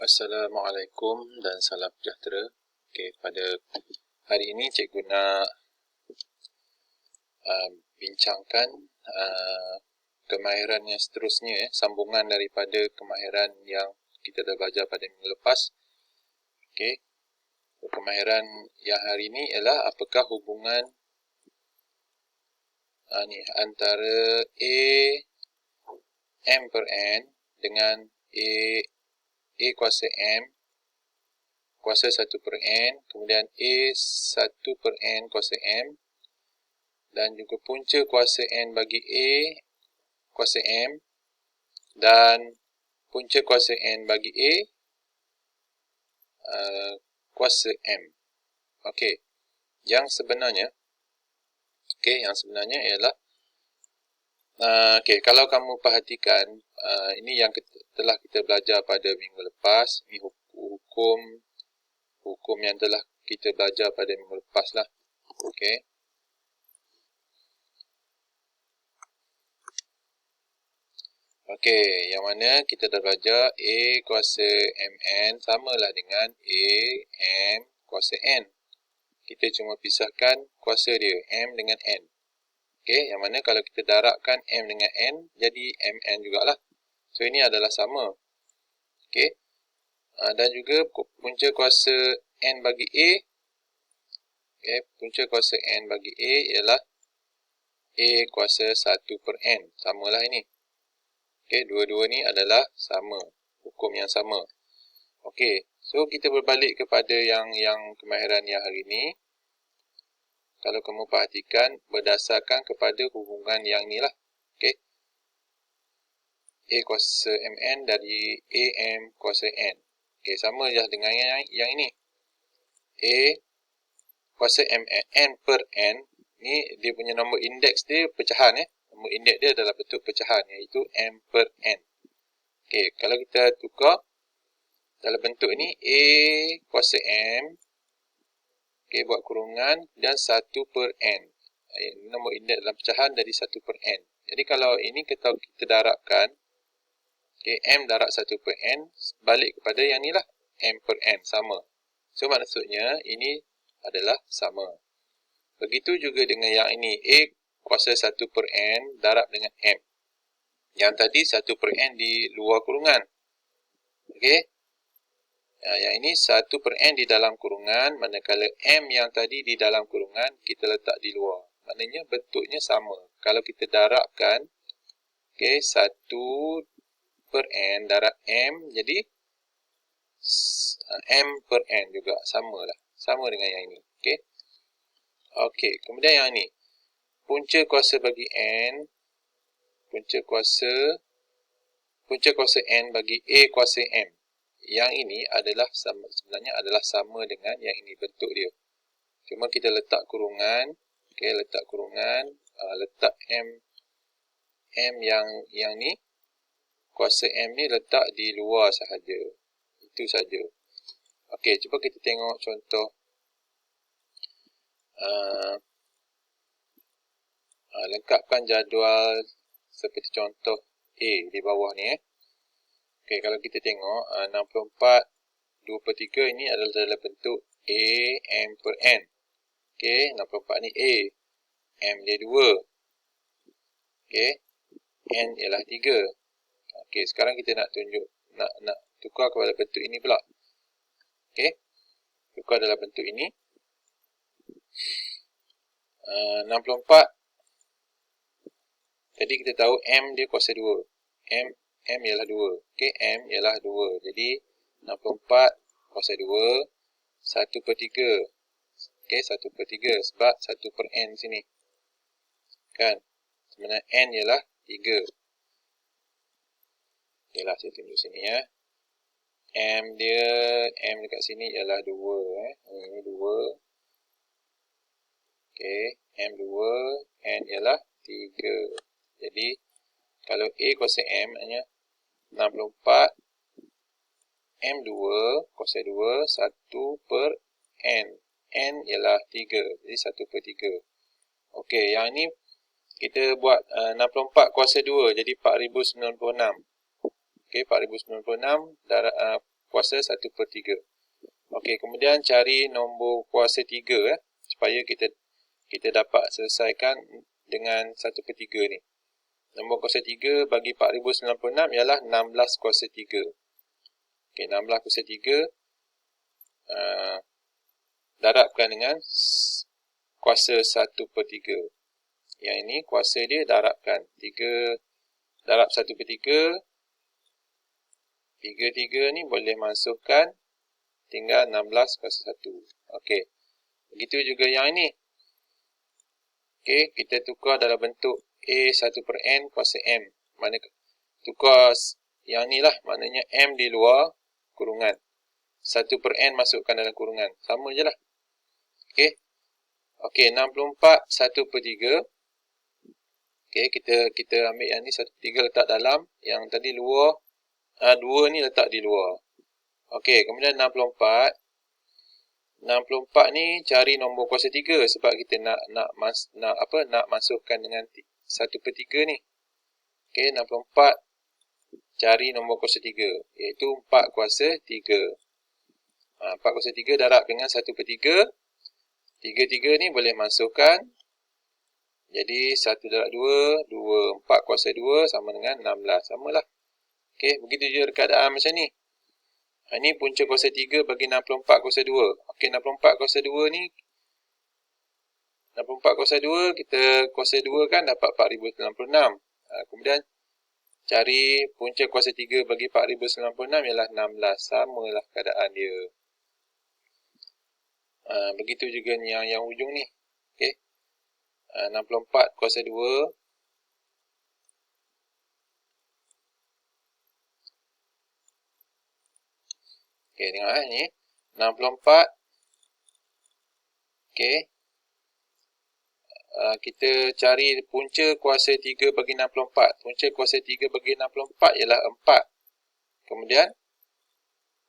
Assalamualaikum dan salam sejahtera. Okey, pada hari ini cikgu nak bincangkan kemahiran yang seterusnya, sambungan daripada kemahiran yang kita dah belajar pada minggu lepas. Okey, kemahiran yang hari ini ialah apakah hubungan antara M per N dengan A kuasa M kuasa 1 per N, kemudian A1 per N kuasa M, dan juga punca kuasa N bagi A kuasa M, dan punca kuasa N bagi A kuasa M. Okey, yang sebenarnya ialah kalau kamu perhatikan, ini yang telah kita belajar pada minggu lepas. Ini hukum yang telah kita belajar pada minggu lepas lah. Okey. Okey, yang mana kita dah belajar A kuasa MN samalah dengan A M kuasa N. Kita cuma pisahkan kuasa dia, M dengan N. Okey, yang mana kalau kita darabkan M dengan N, jadi MN jugalah. So, ini adalah sama. Okey. Dan juga punca kuasa N bagi A. Okey, punca kuasa N bagi A ialah A kuasa 1 per N. Samalah ini. Okey, dua-dua ni adalah sama. Hukum yang sama. Okey, so kita berbalik kepada yang kemahiran yang hari ini. Kalau kamu perhatikan, berdasarkan kepada hubungan yang inilah. Okey. A kuasa MN dari AM kuasa N. Okey, sama je dengan yang ini. A kuasa MN, N per N. Ni dia punya nombor indeks dia pecahan. Nombor indeks dia adalah bentuk pecahan, iaitu M per N. Okey, kalau kita tukar dalam bentuk ini, A kuasa M. Okey, buat kurungan dan 1 per N. Nombor indeks dalam pecahan dari 1 per N. Jadi kalau ini kita darabkan, okey, M darab 1 per N, balik kepada yang ni lah, M per N, sama. So, maksudnya ini adalah sama. Begitu juga dengan yang ini, A kuasa 1 per N darab dengan M. Yang tadi 1 per N di luar kurungan. Okey. Yang ini 1 per N di dalam kurungan, manakala M yang tadi di dalam kurungan kita letak di luar. Maknanya bentuknya sama. Kalau kita darabkan, okey, 1 per N darab M, jadi M per N juga, samalah. Sama dengan yang ini. Okey. Okey, kemudian yang ini. Punca kuasa bagi N, punca kuasa N bagi A kuasa M. Yang ini adalah sama, sebenarnya adalah sama dengan yang ini bentuk dia. Cuma kita letak kurungan, okey, letak kurungan, letak M yang ni, kuasa M ni letak di luar sahaja. Itu saja. Okey, cuba kita tengok contoh lengkapkan jadual seperti contoh A di bawah ni. Okey, kalau kita tengok 64 2/3 ini adalah dalam bentuk A M per N. Okey, 64 ni A, M dia 2. Okey, N ialah 3. Okey, sekarang kita nak tunjuk nak tukar kepada bentuk ini pula. Okey, tukar dalam bentuk ini. 64. Jadi kita tahu M dia kuasa 2. M ialah 2. Okey, M ialah 2. Jadi 64 kuasa 2, 1/3. Okey, 1/3 sebab 1 per N sini. Kan? Sebenarnya N ialah 3. Okeylah, saya tunjuk sini ya. M dekat sini ialah 2. Ini 2. Okey, M 2, N ialah 3. Jadi, kalau A kuasa M, maknanya 64 M2 kuasa 2, 1 per N. N ialah 3. Jadi 1/3. Okey, yang ni kita buat 64 kuasa 2. Jadi 4096. Okey, 4096 kuasa 1/3. Okey, kemudian cari nombor kuasa 3 supaya kita dapat selesaikan dengan 1/3 ni. Nombor kuasa 3 bagi 4096 ialah 16 kuasa 3. Okey, 16 kuasa 3 darabkan dengan kuasa 1/3. Yang ini kuasa dia darabkan. 3 darab 1/3. 3 ni boleh masukkan. Tinggal 16 kuasa 1. Okey. Begitu juga yang ini. Okey, kita tukar dalam bentuk A1/N kuasa M. Mana tukar yang ni lah. Maknanya M di luar kurungan. 1/N masukkan dalam kurungan. Sama je lah. Okey. Okey, 64 1/3. Okey, kita ambil yang ni 1/3 letak dalam. Yang tadi luar. 2 ni letak di luar. Okey, kemudian 64. 64 ni cari nombor kuasa 3 sebab kita nak masukkan dengan 1/3 ni. Okey, 64 cari nombor kuasa 3 iaitu 4 kuasa 3. 4 kuasa 3 darab dengan 1/3. 3 ni boleh masukkan. Jadi 1 darab 2, 4 kuasa 2 sama dengan 16. Samalah. Okey, begitu juga keadaan macam ni. Ini punca kuasa 3 bagi 64 kuasa 2. Okey, 64 kuasa 2 ni 64 kuasa 2, kita kuasa 2 kan dapat 4096. Kemudian cari punca kuasa 3 bagi 4096 ialah 16. Samalah keadaan dia. Begitu juga yang ujung ni. Okey. 64 kuasa 2. Okey, tengok ni. 64. Okey. Kita cari punca kuasa 3 bagi 64. Punca kuasa 3 bagi 64 ialah 4. Kemudian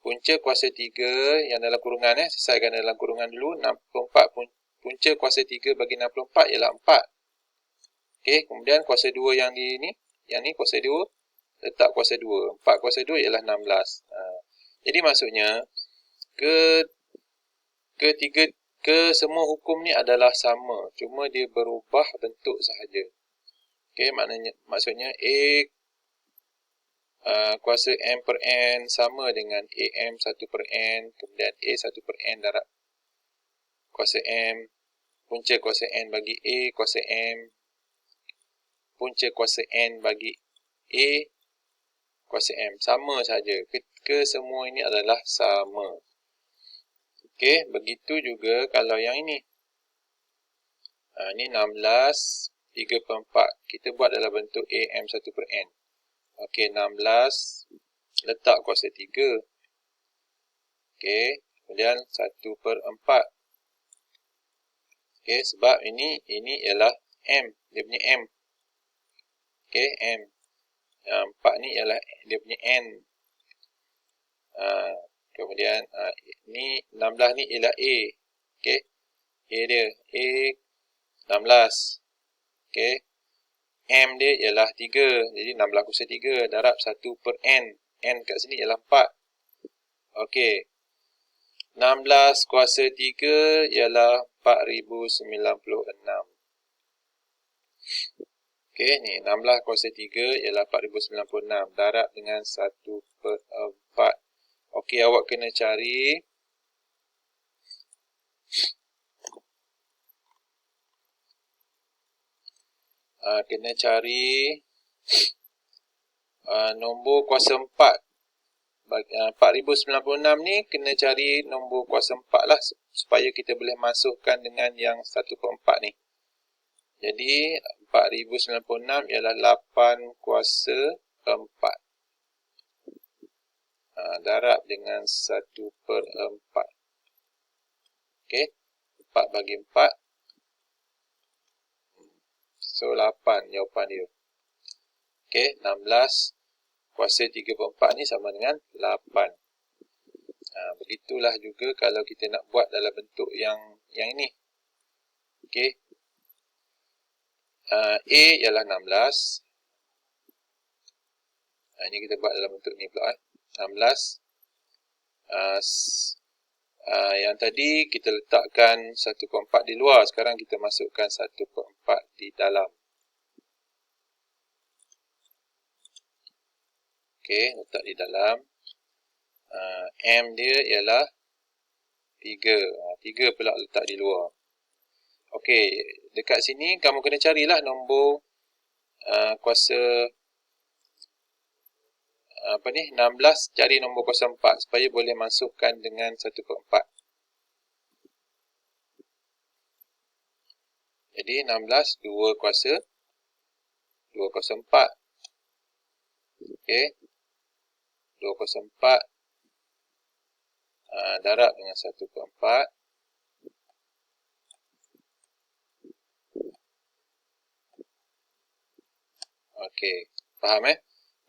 punca kuasa 3 yang dalam kurungan selesaikan dalam kurungan dulu. 64 punca kuasa 3 bagi 64 ialah 4. Okey, kemudian kuasa 2 yang ni kuasa 2 letak kuasa 2. 4 kuasa 2 ialah 16. Jadi maksudnya ke semua hukum ni adalah sama, cuma dia berubah bentuk sahaja. Okey, maksudnya kuasa M per N sama dengan AM 1/N, kemudian A 1/N darab kuasa M, punca kuasa N bagi A kuasa M, punca kuasa N bagi A kuasa M. Sama saja. Kesemua ini adalah sama. Okey, begitu juga kalau yang ini. Ini 16 3/4. Kita buat dalam bentuk AM 1/N. Okey, 16 letak kuasa 3. Okey, kemudian 1/4. Okey, sebab ini ialah M, dia punya M. Okey, M. Yang 4 ni ialah dia punya N. Kemudian ni 16 ni ialah A. Okey. A dia A 16. Okey. M dia ialah 3. Jadi 16 kuasa 3 darab 1/N. N kat sini ialah 4. Okey. 16 kuasa 3 ialah 4096. Okey, ni 16 kuasa 3 ialah 4096 darab dengan 1/4. Okey, awak kena cari nombor kuasa 4. 4096 ni kena cari nombor kuasa 4 lah supaya kita boleh masukkan dengan yang 1/4 ni. Jadi 4096 ialah 8 kuasa 4. Darab dengan 1/4. Okey, 4 bagi 4. So 8 jawapan dia. Okey, 16 kuasa 3/4 ni sama dengan 8. Begitulah juga kalau kita nak buat dalam bentuk yang ini. Okey. A ialah 16. Ini kita buat dalam bentuk ni pula. 16 Yang tadi kita letakkan 1/4 di luar. Sekarang kita masukkan 1/4 di dalam. Okey, letak di dalam. M dia ialah 3. 3 pula letak di luar. Okey, dekat sini kamu kena carilah nombor kuasa 16, cari nombor kuasa 4 supaya boleh masukkan dengan 1/4. Jadi 16 2 kuasa 4. Okey. 2 kuasa 4 darab dengan 1/4. Okey, faham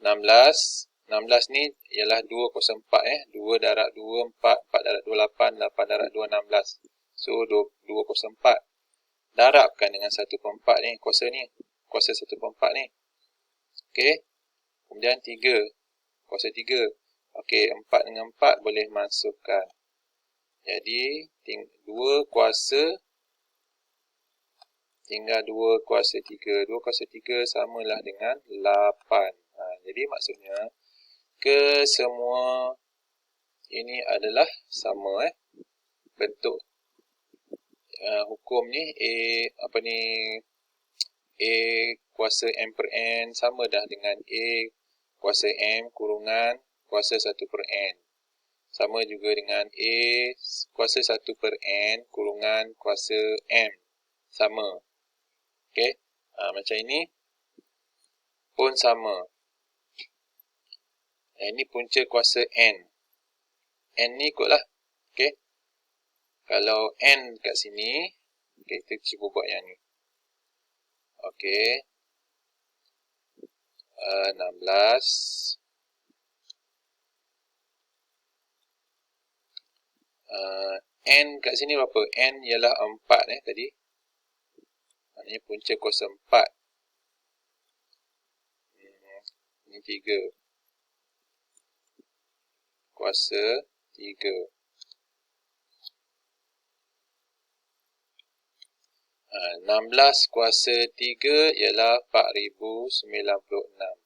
16 ni ialah 2 kuasa 4 2 darab 2 4, 4 darab 2 8, 8 darab 2 16. So 2 kuasa 4 darabkan dengan 1/4 ni, kuasa 1/4 ni. Okey. Kemudian 3 kuasa 3. Okey, 4 dengan 4 boleh masukkan. Jadi 2 kuasa tinggal 2 kuasa 3. 2 kuasa 3 samalah dengan 8. Jadi maksudnya kesemua ini adalah sama bentuk hukum ni A kuasa M per N sama dah dengan A kuasa M kurungan kuasa 1/N. Sama juga dengan A kuasa 1/N kurungan kuasa M. Sama. Okey. Macam ini pun sama. Ini punca kuasa N. N ni ikutlah. Okey. Kalau N kat sini, okay, kita cuba buat yang ni. Okey. 16. N kat sini berapa? N ialah 4 tadi. Maknanya punca kuasa 4. Ini 3. Kuasa 3. 16 kuasa 3 ialah 4096.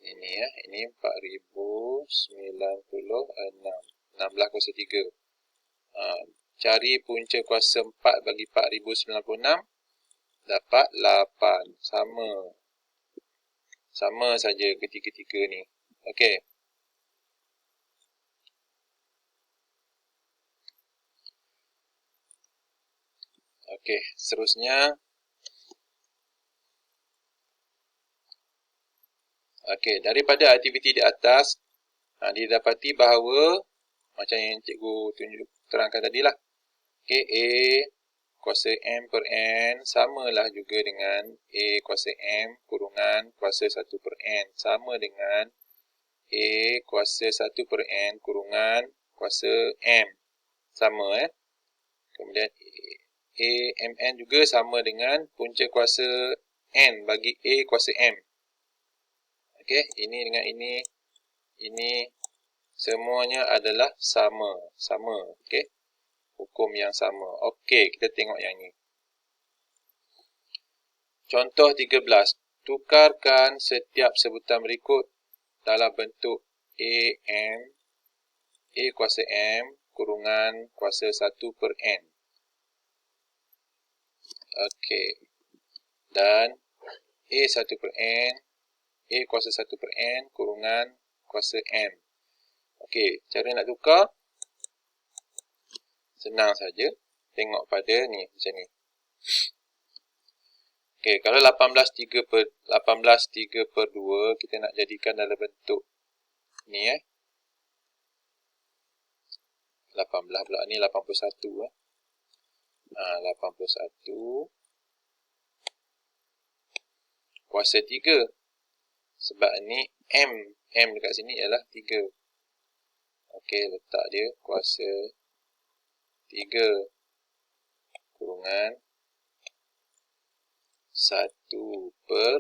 Ini 4096. 16 kuasa 3. Cari punca kuasa 4 bagi 4096. Dapat 8. Sama saja ketiga-tiga ni. Okey. Okey, seterusnya. Okey, daripada aktiviti di atas, didapati bahawa macam yang cikgu terangkan tadilah. Okey, A kuasa M per N samalah juga dengan A kuasa M kurungan kuasa 1/N. Sama dengan A kuasa 1/N kurungan kuasa M. Sama Kemudian A MN juga sama dengan punca kuasa N bagi A kuasa M. Okey, ini dengan ini semuanya adalah sama. Okey. Hukum yang sama. Okey, kita tengok yang ni. Contoh 13. Tukarkan setiap sebutan berikut dalam bentuk A kuasa M kurungan kuasa 1/N. Okey. Dan A 1/N, A kuasa 1/N kurungan kuasa M. Okey, cara nak tukar senang saja. Tengok pada ni macam ni. Okey, kalau 18/3/2 kita nak jadikan dalam bentuk ni 18 pula ni 81 81 kuasa 3. Sebab ni M dekat sini ialah 3. Okey, letak dia kuasa 3 kurungan 1/N.